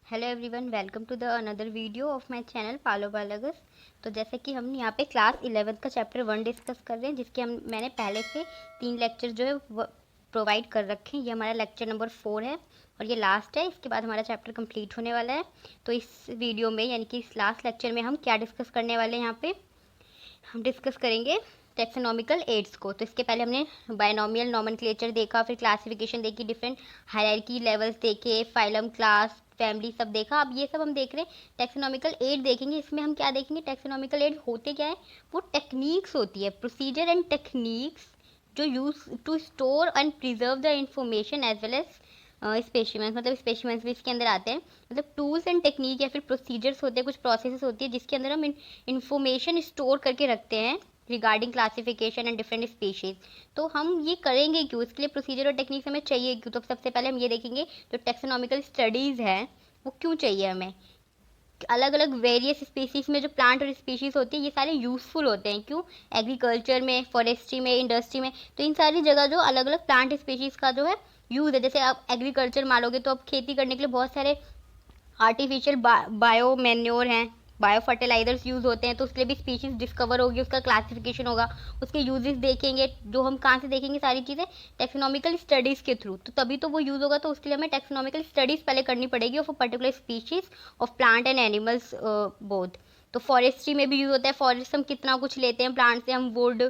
Hello everyone, welcome to the another video of my channel पालो बायोलगस। तो जैसे कि हम यहाँ पे क्लास 11th का चैप्टर 1 डिस्कस कर रहे हैं, जिसके मैंने पहले से 3 लेक्चर जो है वो प्रोवाइड कर रखे हैं। ये हमारा लेक्चर नंबर 4 है और ये लास्ट है। इसके बाद हमारा चैप्टर कंप्लीट होने वाला है। तो इस वीडियो में यानी कि इस लास्ट लेक्चर में हम क्या डिस्कस करने वाले हैं, यहाँ पे हम डिस्कस करेंगे टेक्सोनॉमिकल एड्स को। तो इसके पहले हमने बायनोमियल नॉमेनक्लेचर देखा, फिर क्लासिफिकेशन देखी, डिफरेंट हायरार्की लेवल्स देखे, फाइलम, क्लास, फैमिली सब देखा। अब ये सब हम देख रहे हैं टेक्सोनॉमिकल एड देखेंगे। इसमें हम क्या देखेंगे, टेक्सोनॉमिकल एड होते क्या है, वो टेक्निक्स होती है, प्रोसीजर एंड टेक्निक्स जो use to store and preserve the information as well as specimens. मतलब स्पेसिमेंस भी इसके अंदर आते हैं। मतलब टूल्स एंड टेक्निक या फिर प्रोसीजर्स होते हैं, कुछ प्रोसेसेस होती है जिसके अंदर हम इंफॉर्मेशन स्टोर करके रखते हैं regarding classification and different species. तो हम ये करेंगे क्यों, इसके लिए प्रोसीजर और टेक्निक्स हमें चाहिए क्यों। तो सबसे पहले हम ये देखेंगे जो टेक्सोनॉमिकल स्टडीज़ है वो क्यों चाहिए हमें। अलग अलग वेरियस स्पीशीज़ में जो प्लांट और स्पीशीज़ होती है ये सारे यूज़फुल होते हैं। क्यों, एग्रीकल्चर में, फॉरेस्ट्री में, इंडस्ट्री में, तो इन सारी जगह जो अलग अलग प्लांट स्पीशीज़ का जो है यूज़ है। जैसे आप एग्रीकल्चर मानोगे तो अब खेती करने के लिए बहुत सारे आर्टिफिशियल बायो मैन्योर हैं, बायो फर्टिलाइजर्स यूज़ होते हैं। तो उसके लिए भी स्पीशीज़ डिस्कवर होगी, उसका क्लासिफिकेशन होगा, उसके यूजेस देखेंगे। जो हम कहाँ से देखेंगे सारी चीज़ें, टेक्सोनॉमिकल स्टडीज़ के थ्रू। तो तभी तो वो यूज़ होगा। तो उसके लिए हमें टेक्सोनॉमिकल स्टडीज़ पहले करनी पड़ेगी of a particular species of plant and animals both. तो फॉरेस्ट्री में भी यूज़ होता है। फॉरेस्ट हम कितना कुछ लेते हैं प्लांट से, हम वुड,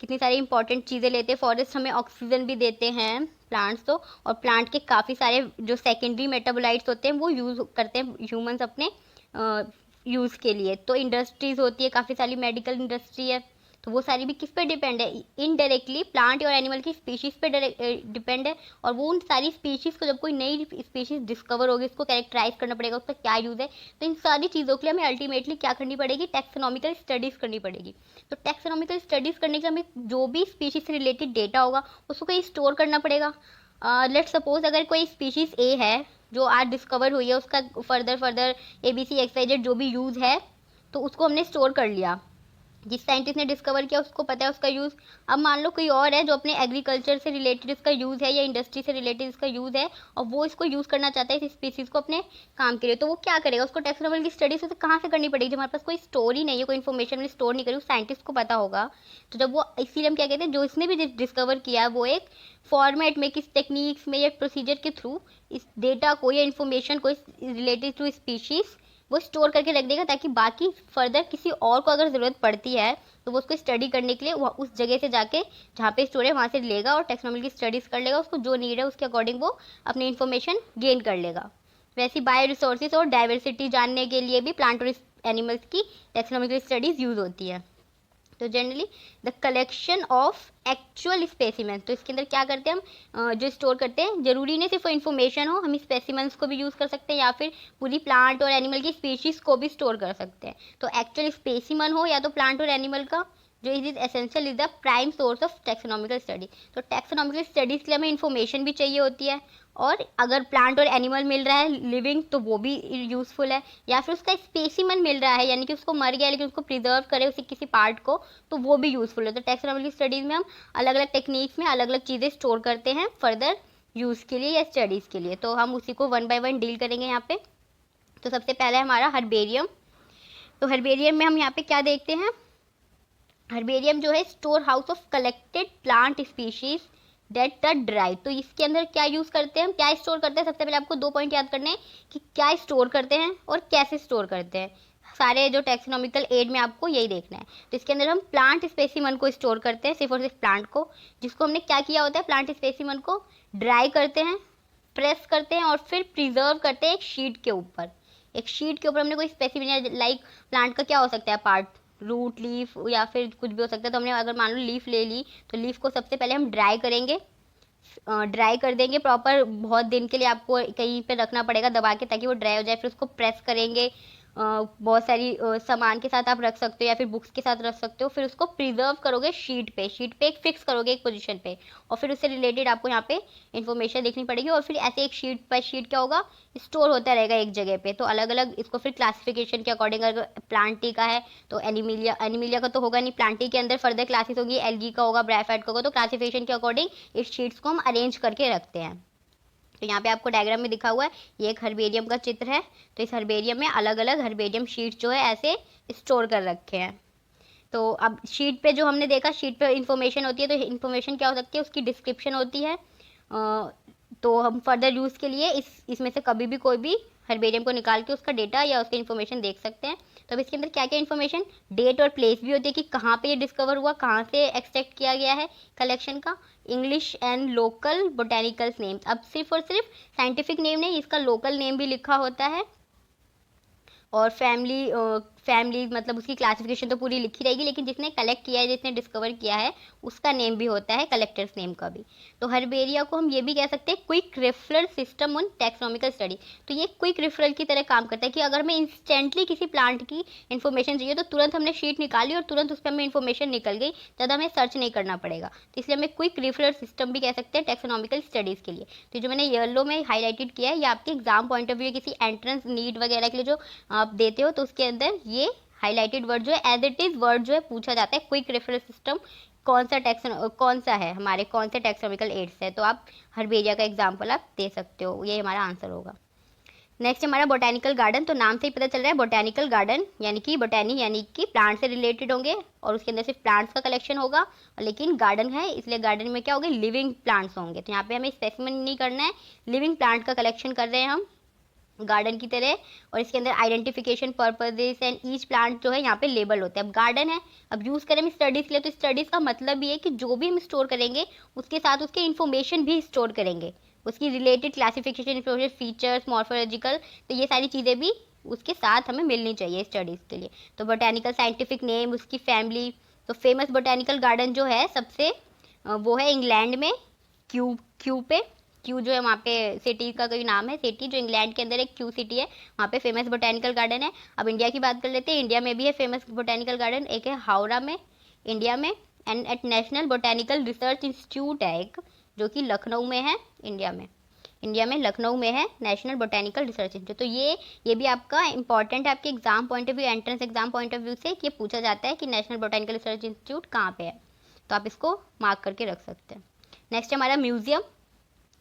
कितनी सारी इंपॉर्टेंट चीज़ें लेते हैं। फॉरेस्ट हमें ऑक्सीजन भी देते हैं प्लांट्स तो, और प्लांट के काफ़ी सारे जो सेकेंडरी मेटाबोलाइट्स होते हैं वो यूज़ करते हैं ह्यूमंस अपने यूज़ के लिए। तो इंडस्ट्रीज़ होती है, काफ़ी सारी मेडिकल इंडस्ट्री है। तो वो सारी भी किस पे डिपेंड है, इनडायरेक्टली प्लांट और एनिमल की स्पीशीज़ पे डिपेंड है। और वो उन सारी स्पीशीज़ को, जब कोई नई स्पीशीज़ डिस्कवर होगी, उसको कैरेक्टराइज करना पड़ेगा, उसका क्या यूज़ है। तो इन सारी चीज़ों के लिए हमें अल्टीमेटली क्या करनी पड़ेगी, टेक्सोनॉमिकल स्टडीज़ करनी पड़ेगी। तो टेक्सोनॉमिकल स्टडीज़ करने के लिए हमें जो भी स्पीशीज़ से रिलेटेड डेटा होगा उसको कहीं स्टोर करना पड़ेगा। लेट्स सपोज अगर कोई स्पीशीज़ ए है जो आज डिस्कवर हुई है, उसका फर्दर ABCXYZ जो भी यूज़ है, तो उसको हमने स्टोर कर लिया। जिस साइंटिस्ट ने डिस्कवर किया उसको पता है उसका यूज़। अब मान लो कोई और है जो अपने एग्रीकल्चर से रिलेटेड इसका यूज़ है या इंडस्ट्री से रिलेटेड इसका यूज़ है, और वो इसको यूज़ करना चाहता है इस स्पीसीज़ को अपने काम के लिए। तो वो क्या करेगा, उसको टेक्सोनॉमिकल की स्टडीज उसे कहाँ से करनी पड़ेगी। जब हमारे पास कोई स्टोर ही नहीं है, कोई इन्फॉर्मेशन में स्टोर नहीं करी, उस साइंटिस्ट को पता होगा। तो जब वो, इसीलिए हम क्या कहते हैं, जो इसने भी डिस्कवर किया है वो एक फॉर्मेट में, किस टेक्निक्स में या प्रोसीजर के थ्रू इस डेटा को या इन्फॉर्मेशन को रिलेटेड टू स्पीशीज़ वो स्टोर करके रख देगा, ताकि बाकी फर्दर किसी और को अगर ज़रूरत पड़ती है तो वो उसको स्टडी करने के लिए वो उस जगह से जाके जहाँ पे स्टोर है वहाँ से लेगा और टेक्सोनॉमिकल की स्टडीज़ कर लेगा। उसको जो नीड है उसके अकॉर्डिंग वो अपनी इन्फॉर्मेशन गेन कर लेगा। वैसे बायो रिसोर्सेज और डाइवर्सिटी जानने के लिए भी प्लांट और एनिमल्स की टेक्सोनॉमिकल स्टडीज़ यूज़ होती है। तो generally the collection of actual specimens, तो इसके अंदर क्या करते हैं हम, जो स्टोर करते हैं, जरूरी नहीं सिर्फ इन्फॉर्मेशन हो, हम स्पेसिमेंस को भी यूज़ कर सकते हैं या फिर पूरी प्लांट और एनिमल की स्पीशीज़ को भी स्टोर कर सकते हैं। तो एक्चुअल स्पेसिमन हो या तो प्लांट और एनिमल का, जो is essential is the prime source of taxonomical study. तो टेक्सोनॉमिकल स्टडीज़ के लिए हमें इन्फॉर्मेशन भी चाहिए होती है, और अगर प्लांट और एनिमल मिल रहा है लिविंग तो वो भी यूज़फुल है, या फिर उसका स्पेसिमन मिल रहा है यानी कि उसको मर गया लेकिन उसको प्रिजर्व करे उसी किसी पार्ट को, तो वो भी यूज़फुल है। तो टेक्सोनॉमिकल स्टडीज़ में हम अलग अलग टेक्निक्स में अलग अलग चीज़ें स्टोर करते हैं फर्दर यूज़ के लिए या स्टडीज़ के लिए। तो हम उसी को 1 बाय 1 डील करेंगे यहाँ पे। तो सबसे पहले हमारा हर्बेरियम। तो हर्बेरियम में हम यहाँ पे क्या देखते हैं, हर्बेरियम जो है store house of collected plant species that the dry. तो इसके अंदर क्या यूज़ करते हैं हम, क्या स्टोर करते हैं। सबसे पहले आपको 2 पॉइंट याद करने हैं कि क्या स्टोर करते हैं और कैसे स्टोर करते हैं। सारे जो टेक्सोनॉमिकल एड में आपको यही देखना है। तो इसके अंदर हम प्लांट स्पेसिमन को स्टोर करते हैं, सिर्फ और सिर्फ प्लांट को, जिसको हमने क्या किया होता है, प्लांट स्पेसिमन को ड्राई करते हैं, प्रेस करते हैं और फिर प्रिजर्व करते हैं एक शीट के ऊपर। एक शीट के ऊपर हमने कोई स्पेसिमन, लाइक प्लांट का क्या हो सकता है पार्ट, रूट, लीफ या फिर कुछ भी हो सकता है। तो हमने अगर मान लो लीफ ले ली, तो लीफ को सबसे पहले हम ड्राई करेंगे, ड्राई कर देंगे प्रॉपर। बहुत दिन के लिए आपको कहीं पे रखना पड़ेगा दबा के, ताकि वो ड्राई हो जाए। फिर उसको प्रेस करेंगे, बहुत सारी सामान के साथ आप रख सकते हो या फिर बुक्स के साथ रख सकते हो। फिर उसको प्रिजर्व करोगे शीट पे एक फिक्स करोगे एक पोजीशन पे, और फिर उससे रिलेटेड आपको यहाँ पे इन्फॉर्मेशन देखनी पड़ेगी। और फिर ऐसे एक शीट बाय शीट क्या होगा, स्टोर होता रहेगा एक जगह पे। तो अलग अलग इसको फिर क्लासिफिकेशन के अकॉर्डिंग, अगर प्लांटी का है तो एनिमिलिया का तो होगा नहीं, प्लांटी के अंदर फर्दर क्लासेस होगी, एल्गी का होगा, ब्रायोफाइट का होगा। तो क्लासिफिकेशन के अकॉर्डिंग इस शीट्स को हम अरेंज करके रखते हैं। तो यहाँ पे आपको डायग्राम में दिखा हुआ है, ये एक हर्बेरियम का चित्र है। तो इस हर्बेरियम में अलग अलग हर्बेरियम शीट जो है ऐसे स्टोर कर रखे हैं। तो अब शीट पे जो हमने देखा, शीट पे इंफॉर्मेशन होती है, तो इंफॉर्मेशन क्या हो सकती है, उसकी डिस्क्रिप्शन होती है। तो हम फर्दर यूज़ के लिए इसमें से कभी भी कोई भी हर्बेरियम को निकाल के उसका डेटा या उसकी इन्फॉर्मेशन देख सकते हैं। तो अब इसके अंदर क्या क्या इन्फॉर्मेशन, डेट और प्लेस भी होती है कि कहाँ पे ये डिस्कवर हुआ, कहाँ से एक्सट्रैक्ट किया गया है कलेक्शन का। English and local botanical names, अब सिर्फ और सिर्फ साइंटिफिक नेम नहीं, इसका लोकल नेम भी लिखा होता है। और फैमिली मतलब उसकी क्लासिफिकेशन तो पूरी लिखी रहेगी, लेकिन जिसने कलेक्ट किया है, जिसने डिस्कवर किया है, उसका नेम भी होता है, कलेक्टर्स नेम का भी। तो हर्बेरिया को हम ये भी कह सकते हैं quick referral system on taxonomical study. तो ये क्विक रेफरल की तरह काम करता है कि अगर हमें इंस्टेंटली किसी प्लांट की इन्फॉर्मेशन चाहिए तो तुरंत हमने शीट निकाली और तुरंत उस पर हमें इन्फॉर्मेशन निकल गई, ज़्यादा हमें सर्च नहीं करना पड़ेगा। तो इसलिए हमें क्विक रेफरल सिस्टम भी कह सकते हैं टैक्सोनॉमिकल स्टडीज़ के लिए। तो जो मैंने येलो में हाईलाइटेड किया है, ये आपके एग्जाम पॉइंट ऑफ व्यू, किसी एंट्रेंस नीट वगैरह के लिए जो आप देते हो, तो उसके अंदर ये हाईलाइटेड वर्ड जो है एज इट इज वर्ड जो है पूछा जाता है। क्विक रेफरेंस सिस्टम कौन सा है हमारे, कौन से टैक्सोनॉमिकल एड्स है, तो आप हर्बेरिया का एग्जाम्पल आप दे सकते हो, ये हमारा आंसर होगा। नेक्स्ट हमारा बोटेनिकल गार्डन। तो नाम से ही पता चल रहा है बोटेनिकल गार्डन यानी कि बोटेनी यानी कि प्लांट से रिलेटेड होंगे, और उसके अंदर सिर्फ प्लांट्स का कलेक्शन होगा। और लेकिन गार्डन है, इसलिए गार्डन में क्या होंगे, लिविंग प्लांट्स होंगे। तो यहाँ पे हमें स्पेसिमेन नहीं करना है, लिविंग प्लांट का कलेक्शन कर रहे हैं हम गार्डन की तरह। और इसके अंदर identification purposes and each plant जो है यहाँ पे लेबल होते हैं। अब गार्डन है, अब यूज़ करें हम स्टडीज़ के लिए, तो स्टडीज़ का मतलब ये है कि जो भी हम स्टोर करेंगे उसके साथ उसके इन्फॉर्मेशन भी स्टोर करेंगे, उसकी related classification information, features, morphological, तो ये सारी चीज़ें भी उसके साथ हमें मिलनी चाहिए स्टडीज़ के लिए। तो बोटेनिकल साइंटिफिक नेम, उसकी फैमिली। तो फेमस बोटेनिकल गार्डन जो है सबसे वो है इंग्लैंड में, क्यू पे, क्यू जो है वहाँ पे सिटी का कोई नाम है, सिटी जो इंग्लैंड के अंदर एक क्यू सिटी है, वहाँ पे फेमस बोटेनिकल गार्डन है। अब इंडिया की बात कर लेते हैं, इंडिया में भी है फेमस बोटेनिकल गार्डन, एक है हावड़ा में इंडिया में, and at national botanical research institute है एक, जो कि लखनऊ में है इंडिया में लखनऊ में है नेशनल बोटेनिकल रिसर्च इंस्टीट्यूट। तो ये भी आपका इंपॉर्टेंट है आपके exam point of view, entrance exam point of view से, ये पूछा जाता है कि नेशनल बोटेनिकल रिसर्च इंस्टीट्यूट कहाँ पे है, तो आप इसको मार्क करके रख सकते हैं। नेक्स्ट हमारा म्यूजियम।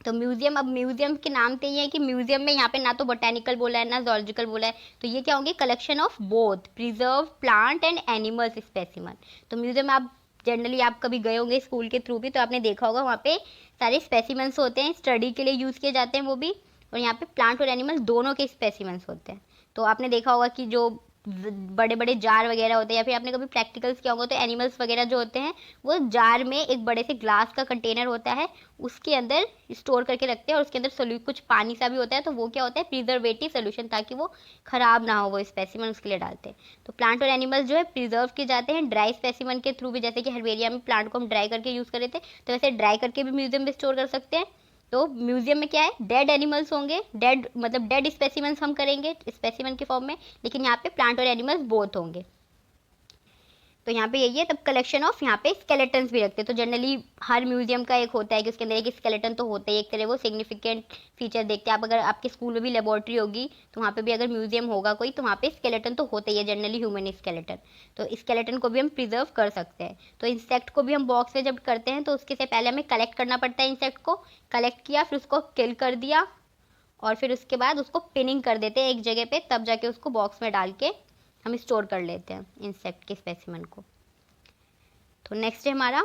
तो म्यूजियम, अब म्यूजियम के नाम पे ये है कि म्यूजियम में यहाँ पे ना तो बोटेनिकल बोला है ना जूलॉजिकल बोला है, तो ये क्या होंगे, collection of both preserve plant and animals specimen. तो म्यूजियम आप जनरली आप कभी गए होंगे स्कूल के थ्रू भी, तो आपने देखा होगा वहाँ पे सारे स्पेसिमन्स होते हैं, स्टडी के लिए यूज़ किए जाते हैं वो भी, और यहाँ पे प्लांट और एनिमल्स दोनों के स्पेसिमन्स होते हैं। तो आपने देखा होगा कि जो बड़े बड़े जार वगैरह होते हैं, या फिर आपने कभी प्रैक्टिकल्स किया होगा, तो एनिमल्स वगैरह जो होते हैं वो जार में एक बड़े से ग्लास का कंटेनर होता है, उसके अंदर स्टोर करके रखते हैं, और उसके अंदर कुछ पानी सा भी होता है, तो वो क्या होता है, प्रिजर्वेटिव सोल्यूशन, ताकि वो खराब ना हो, वो स्पेसिमन उसके लिए डालते हैं। तो प्लांट और एनिमल्स जो है प्रिजर्व किए जाते हैं ड्राई स्पेसिमन के थ्रू भी, जैसे कि हर्बेरिया में प्लांट को हम ड्राई करके यूज़ कर रहे थे, तो वैसे ड्राई करके भी म्यूजियम में स्टोर कर सकते हैं। तो म्यूजियम में क्या है, डेड एनिमल्स होंगे, डेड मतलब डेड स्पेसिमन्स हम करेंगे स्पेसिमन के फॉर्म में, लेकिन यहाँ पे प्लांट और एनिमल्स बोथ होंगे। तो यहाँ पे यही है। तब कलेक्शन ऑफ यहाँ पे स्केलेटन्स भी रखते हैं। तो जनरली हर म्यूजियम का एक होता है कि उसके अंदर एक स्केलेटन तो होता है, एक तरह वो सिग्निफिकेंट फीचर देखते हैं आप। अगर आपके स्कूल में भी लेबोरेटरी होगी तो वहाँ पे भी अगर म्यूजियम होगा कोई, तो वहाँ पे स्केलेटन तो होता ही है, जनरली ह्यूमन स्केलेटन। तो स्केलेटन को भी हम प्रिजर्व कर सकते हैं। तो इंसेक्ट को भी हम बॉक्स में जब करते हैं तो उसके से पहले हमें कलेक्ट करना पड़ता है, इंसेक्ट को कलेक्ट किया, फिर उसको किल कर दिया, और फिर उसके बाद उसको पिनिंग कर देते हैं एक जगह पे, तब जाके उसको बॉक्स में डाल के हम स्टोर कर लेते हैं इंसेक्ट के स्पेसिमन को। तो नेक्स्ट है हमारा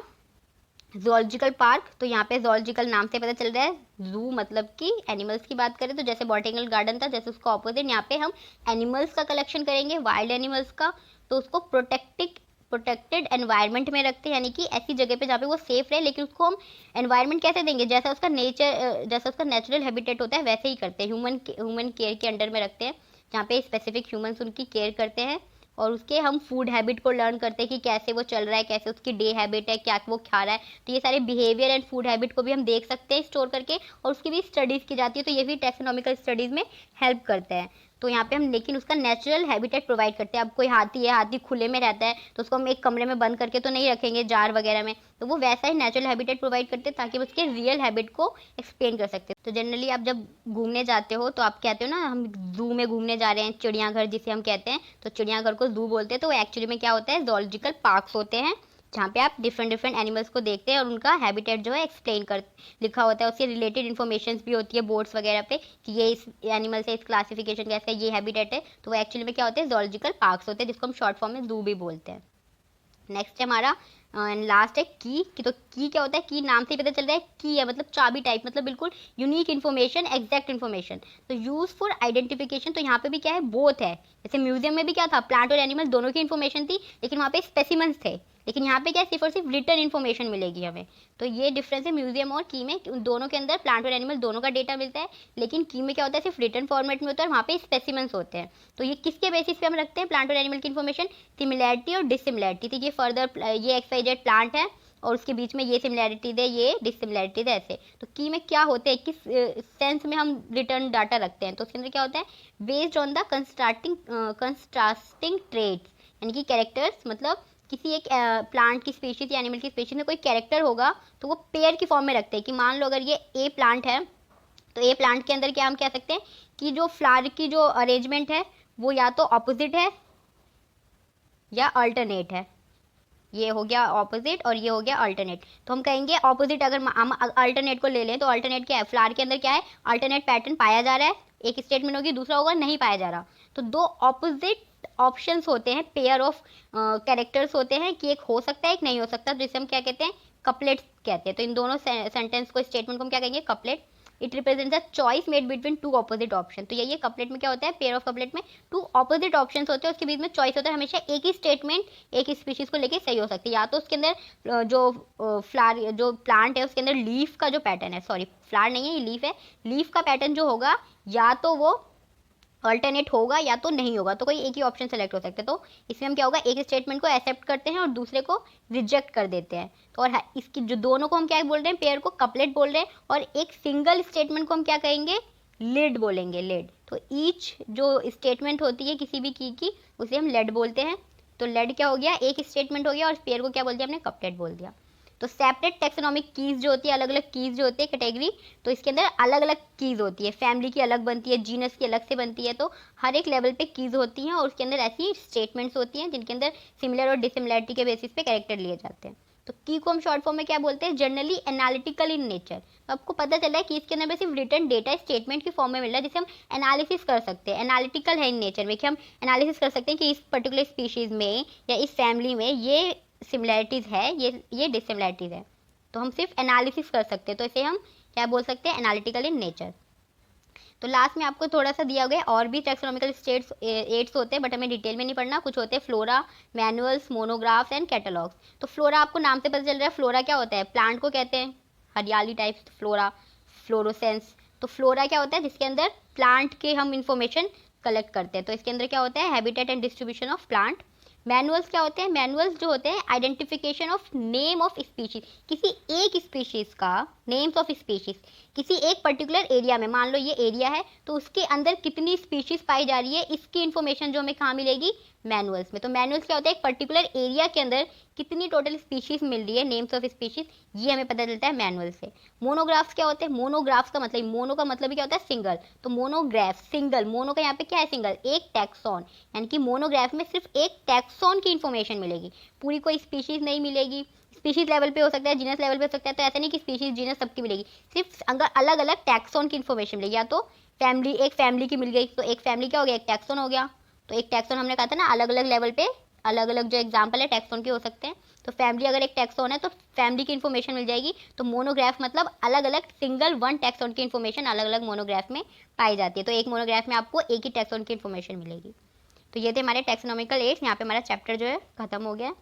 जूलॉजिकल पार्क। तो यहाँ पे जूलॉजिकल नाम से पता चल रहा है, जू मतलब कि एनिमल्स की बात करें, तो जैसे बॉटेनिकल गार्डन था, जैसे उसका ऑपोजिट यहाँ पे हम एनिमल्स का कलेक्शन करेंगे, वाइल्ड एनिमल्स का। तो उसको प्रोटेक्टेड एनवायरनमेंट में रखते हैं, यानी कि ऐसी जगह पे जहाँ पे वो सेफ रहे, लेकिन उसको हम एनवायरनमेंट कैसे देंगे, जैसा उसका नेचर, जैसा उसका नेचुरल हैबिटेट होता है वैसे ही करते हैं, ह्यूमन केयर के अंडर में रखते हैं, जहाँ पे स्पेसिफिक ह्यूमन्स उनकी केयर करते हैं, और उसके हम फूड हैबिट को लर्न करते हैं कि कैसे वो चल रहा है, कैसे उसकी डे हैबिट है, क्या वो खा रहा है। तो ये सारे बिहेवियर एंड फूड हैबिट को भी हम देख सकते हैं स्टोर करके, और उसकी भी स्टडीज़ की जाती है। तो ये भी टैक्सोनॉमिकल स्टडीज़ में हेल्प करते हैं। तो यहाँ पे हम लेकिन उसका नेचुरल हैबिटेट प्रोवाइड करते हैं। अब कोई हाथी है, हाथी खुले में रहता है, तो उसको हम एक कमरे में बंद करके तो नहीं रखेंगे जार वगैरह में, तो वो वैसा ही नेचुरल हैबिटेट प्रोवाइड करते हैं, ताकि उसके रियल हैबिट को एक्सप्लेन कर सकते हैं। तो जनरली आप जब घूमने जाते हो तो आप कहते हो ना, हम जू में घूमने जा रहे हैं, चिड़ियाघर जिसे हम कहते हैं, तो चिड़ियाघर को जू बोलते हैं, तो वो एक्चुअली में क्या होता है, जूलॉजिकल पार्क्स होते हैं, जहाँ पे आप डिफरेंट एनिमल्स को देखते हैं और उनका हैबिटेट जो है एक्सप्लेन कर लिखा होता है, उससे रिलेटेड इन्फॉर्मेशन भी होती है बोर्ड्स वगैरह पे कि ये इस एनिमल से इस क्लासिफिकेशन का है, ये हैबिटेट है। तो वो एक्चुअली में क्या होते हैं, जूलॉजिकल पार्क्स होते हैं, जिसको हम शॉर्ट फॉर्म में जू भी बोलते हैं। नेक्स्ट है हमारा लास्ट है की। तो की क्या होता है, की नाम से ही पता चल रहा है, की है मतलब चाबी टाइप, मतलब बिल्कुल यूनिक इन्फॉर्मेशन, एग्जैक्ट इन्फॉर्मेशन। तो यूज फॉर आइडेंटिफिकेशन, तो यहाँ पे भी क्या है, बोथ है। जैसे म्यूजियम में भी क्या था, प्लांट और एनिमल दोनों की इन्फॉर्मेशन थी, लेकिन वहाँ पे स्पेसिमेंस थे, लेकिन यहाँ पे क्या सिर्फ और सिर्फ रिटर्न इन्फॉर्मेशन मिलेगी हमें। तो ये डिफरेंस है म्यूजियम और की में, दोनों के अंदर प्लांट और एनिमल दोनों का डेटा मिलता है, लेकिन की में क्या होता है, सिर्फ रिटर्न फॉर्मेट में होता है, और वहाँ पे स्पेसिमेंस होते हैं। तो ये किसके बेसिस पे हम रखते हैं प्लांट और एनिमल की इन्फॉर्मेशन, सिमिलैरिटी और डिसिमिलैरिटी। तो ये फर्दर ये XYZ प्लांट है और उसके बीच में ये सिमिलैरिटीज है, ये डिसिमिलैरिटीज है, ऐसे। तो की में क्या होते हैं, किस सेंस में हम रिटर्न डाटा रखते हैं, तो उसके अंदर क्या होता है, based on the contrasting traits, यानी कि कैरेक्टर्स, मतलब किसी एक प्लांट की स्पीशीज या एनिमल की स्पीशीज में कोई कैरेक्टर होगा तो वो पेयर की फॉर्म में रखते हैं। कि मान लो अगर ये ए प्लांट है, तो ए प्लांट के अंदर क्या हम कह सकते हैं कि जो फ्लावर की जो अरेंजमेंट है वो या तो ऑपोजिट है या अल्टरनेट है। ये हो गया ऑपोजिट और ये हो गया अल्टरनेट। तो हम कहेंगे ऑपोजिट, अगर हम अल्टरनेट को ले लें तो अल्टरनेट क्या है, फ्लावर के अंदर क्या है, अल्टरनेट पैटर्न पाया जा रहा है, एक स्टेटमेंट होगी, दूसरा होगा नहीं पाया जा रहा। तो दो ऑपोजिट ऑप्शंस होते हैं, पेयर ऑफ कैरेक्टर्स होते हैं, कि एक हो सकता है एक नहीं हो सकता, जिसे हम क्या कहते हैं, कपलेट्स कहते हैं। तो इन दोनों सेंटेंस को, स्टेटमेंट को हम क्या कहेंगे, couplet. It represents a choice made between two opposite option. तो यही कपलेट में क्या होता है, पेयर ऑफ कपलेट में टू ऑपोजिट ऑप्शंस होते हैं, उसके बीच में चॉइस होता है। हमेशा एक ही स्टेटमेंट एक ही स्पीशीज को लेके सही हो सकती है, या तो उसके अंदर जो फ्लावर जो प्लांट है उसके अंदर लीफ का जो पैटर्न है, सॉरी फ्लावर नहीं है ये लीफ है, लीफ का पैटर्न जो होगा या तो वो अल्टरनेट होगा या तो नहीं होगा, तो कोई एक ही ऑप्शन सेलेक्ट हो सकता है। तो इसमें हम क्या होगा, एक स्टेटमेंट को एक्सेप्ट करते हैं और दूसरे को रिजेक्ट कर देते हैं। तो और इसकी जो दोनों को हम क्या बोल रहे हैं, पेयर को कपलेट बोल रहे हैं, और एक सिंगल स्टेटमेंट को हम क्या कहेंगे, लेड बोलेंगे, लेड। तो ईच जो स्टेटमेंट होती है किसी भी की उसे हम लेड बोलते हैं। तो लेड क्या हो गया, एक स्टेटमेंट हो गया, और पेयर को क्या बोल दिया हमने, कपलेट बोल दिया। तो सेपरेट टेक्सोनॉमिक कीज जो होती है, अलग अलग कीज जो होती है कैटेगरी, तो इसके अंदर अलग अलग कीज होती है, फैमिली की अलग बनती है, जीनस की अलग से बनती है। तो हर एक लेवल पे कीज होती हैं और उसके अंदर ऐसी स्टेटमेंट्स होती हैं जिनके अंदर सिमिलर और डिसिमिलरिटी के बेसिस पे कैरेक्टर लिए जाते हैं। तो की को हम शॉर्ट फॉर्म में क्या बोलते हैं, जनरली एनालिटिकल इन नेचर। तो आपको पता चला है कि इसके अंदर सिर्फ रिटर्न डेटा स्टेटमेंट की फॉर्म में मिल रहा है, जिसे हम एनालिसिस कर सकते हैं। एनालिटिकल है इन नेचर में, कि हम एनालिसिस कर सकते हैं कि इस पर्टिकुलर स्पीशीज में या इस फैमिली में ये सिमिलैरिटीज़ है, ये डिसिमिलैरिटीज़ है। तो हम सिर्फ एनालिसिस कर सकते हैं, तो इसे हम क्या बोल सकते हैं, एनालिटिकल इन नेचर। तो लास्ट में आपको थोड़ा सा दिया गया, और भी टेक्सोनॉमिकल स्टेट्स एड्स होते हैं, बट हमें डिटेल में नहीं पढ़ना। कुछ होते हैं flora, manuals, monographs and catalogues. तो फ्लोरा आपको नाम से पता चल रहा है, फ्लोरा क्या होता है, प्लांट को कहते हैं, हरियाली टाइप फ्लोरा, फ्लोरोसेंस। तो फ्लोरा क्या होता है, जिसके अंदर प्लांट के हम इंफॉर्मेशन कलेक्ट करते हैं। तो इसके अंदर क्या होता है, habitat and distribution of plant. Manuals क्या होते हैं, मैनुअल्स जो होते हैं identification of name of species, किसी एक स्पीशीज का नेम्स ऑफ स्पीशीज, किसी एक पर्टिकुलर एरिया में, मान लो ये एरिया है तो उसके अंदर कितनी स्पीशीज पाई जा रही है, इसकी इन्फॉर्मेशन जो हमें कहाँ मिलेगी, मैनुअल्स में। तो मैनुअल्स क्या होता है, एक पर्टिकुलर एरिया के अंदर कितनी टोटल स्पीशीज मिल रही है, नेम्स ऑफ स्पीशीज, ये हमें पता चलता है मैनुअल से। मोनोग्राफ्स क्या होते हैं, मोनोग्राफ्स का मतलब, मोनो का मतलब क्या होता है, सिंगल। तो मोनोग्राफ सिंगल, मोनो का यहाँ पे क्या है, सिंगल, एक टैक्सॉन, यानी कि मोनोग्राफ में सिर्फ एक टैक्सॉन की इन्फॉर्मेशन मिलेगी, पूरी कोई स्पीशीज नहीं मिलेगी। स्पीशीज लेवल पे हो सकता है, जीनस लेवल पे हो सकता है, तो ऐसा नहीं कि स्पीशीज जीनस सबकी मिलेगी, सिर्फ अगर अलग अलग टैक्सॉन की इन्फॉर्मेशन मिलेगी। या तो फैमिली, एक फैमिली की मिल गई, तो एक फैमिली क्या हो गया, एक टैक्सॉन हो गया। तो एक टैक्सॉन हमने कहा था ना, अलग अलग लेवल पे अलग अलग जो एग्जाम्पल है टैक्सॉन के हो सकते हैं। तो फैमिली अगर एक टैक्सॉन है तो फैमिली की इन्फॉर्मेशन मिल जाएगी। तो मोनोग्राफ मतलब अलग अलग सिंगल वन टैक्सॉन की इन्फॉर्मेशन अलग अलग मोनोग्राफ में पाई जाती है। तो एक मोनोग्राफ में आपको एक ही टैक्सॉन की इन्फॉर्मेशन मिलेगी। तो ये थे हमारे टैक्सोनॉमिकल एड्स। यहाँ पे हमारा चैप्टर जो है खत्म हो गया।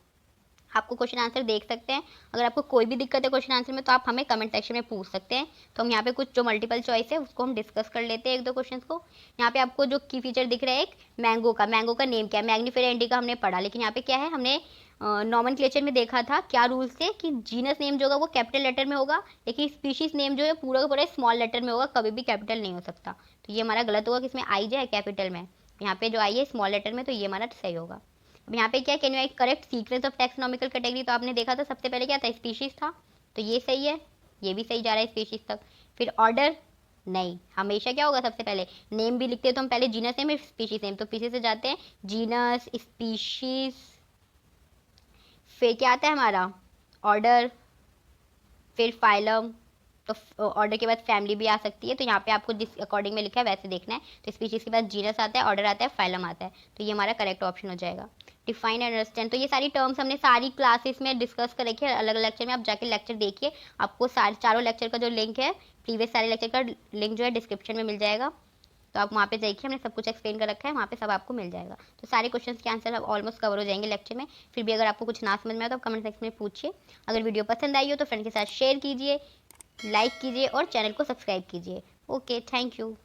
आपको क्वेश्चन आंसर देख सकते हैं। अगर आपको कोई भी दिक्कत है क्वेश्चन आंसर में तो आप हमें कमेंट सेक्शन में पूछ सकते हैं। तो हम यहाँ पे कुछ जो मल्टीपल चॉइस है उसको हम डिस्कस कर लेते हैं, एक दो क्वेश्चंस को। यहाँ पे आपको जो की फीचर दिख रहा है, एक मैंगो का नेम क्या है, मैग्नीफेरा इंडिका हमने पढ़ा, लेकिन यहाँ पे क्या है, हमने नॉमेनक्लेचर में देखा था क्या रूल्स थे कि जीनस नेम जो होगा वो कैपिटल लेटर में होगा, लेकिन स्पीशीज नेम जो है पूरा का पूरा स्मॉल लेटर में होगा, कभी भी कैपिटल नहीं हो सकता। तो ये हमारा गलत होगा कि इसमें आई जाए कैपिटल में, यहाँ पे जो आई है स्मॉल लेटर में, तो ये हमारा सही होगा। अब यहाँ पे क्या, can you correct sequence of taxonomical category, तो आपने देखा था सबसे पहले क्या था, स्पीशीज था, तो ये सही है, ये भी सही जा रहा है स्पीशीज तक। फिर ऑर्डर नहीं, हमेशा क्या होगा, सबसे पहले नेम भी लिखते हैं तो हम पहले जीनस नेम स्पीशीज नेम, तो पीछे से जाते हैं जीनस, स्पीशीज, फिर क्या आता है हमारा ऑर्डर, फिर फाइलम, तो ऑर्डर के बाद फैमिली भी आ सकती है, तो यहाँ पे आपको जिस अकॉर्डिंग में लिखा है वैसे देखना है। तो स्पीशीज के बाद जीनस आता है, ऑर्डर आता है, फाइलम आता है, तो ये हमारा करेक्ट ऑप्शन हो जाएगा। डिफाइन एंड अंडरस्टैंड, तो ये सारी टर्म्स हमने सारी क्लासेस में डिस्कस कर रखी है, अलग अलग लेक्चर में आप जाके लेक्चर देखिए, आपको सारे चारों लेक्चर का जो लिंक है, प्रीवियस सारे लेक्चर का लिंक जो है डिस्क्रिप्शन में मिल जाएगा, तो आप वहाँ पे देखिए, हमने सब कुछ एक्सप्लेन कर रखा है, वहाँ पे सब आपको मिल जाएगा। तो सारे क्वेश्चंस के आंसर अब ऑलमोस्ट कवर हो जाएंगे लेक्चर में। फिर भी अगर आपको कुछ ना समझ में आए तो आप कमेंट सेक्शन में पूछिए। अगर वीडियो पसंद आई हो तो फ्रेंड के साथ शेयर कीजिए, लाइक कीजिए और चैनल को सब्सक्राइब कीजिए। Okay, thank you.